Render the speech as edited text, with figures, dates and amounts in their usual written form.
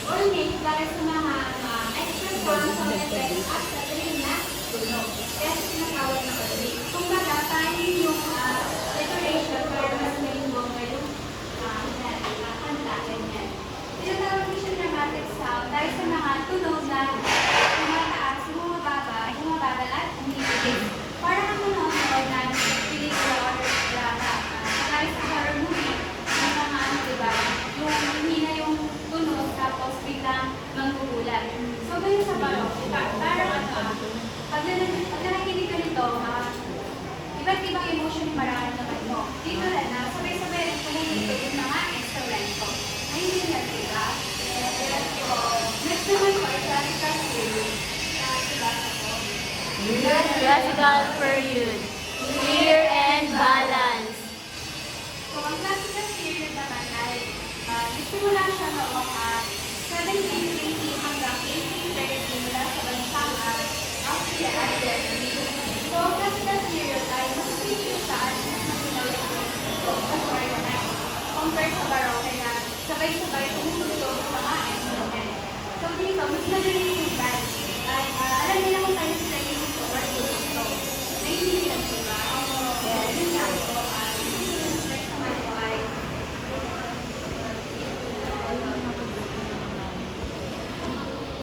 ornate para sa mga extra sounds of effects at sa train na tunog. Kaya sinatawag na ornate. Kung baga, paano yung decoration para mas may bongga yung kanta, ganyan. Tinatawag ko siya dramatic sound dahil sa mga tunog na tumataas, bumababa at umiilis. Para kang manonood na pelikula or drama. Dahil sa horror movie, may mga diba, yung hina yung tunog tapos biglang manggugulat. So, ganyan sa barok. Parang pag nakikinig ka nito, iba't ibang emotion yung mararamdaman mo. Dito rin na, sabay-sabay rin kumulito yung mga instrumento. Ayun yun yan, diba? Next naman po, classical period. Classical period.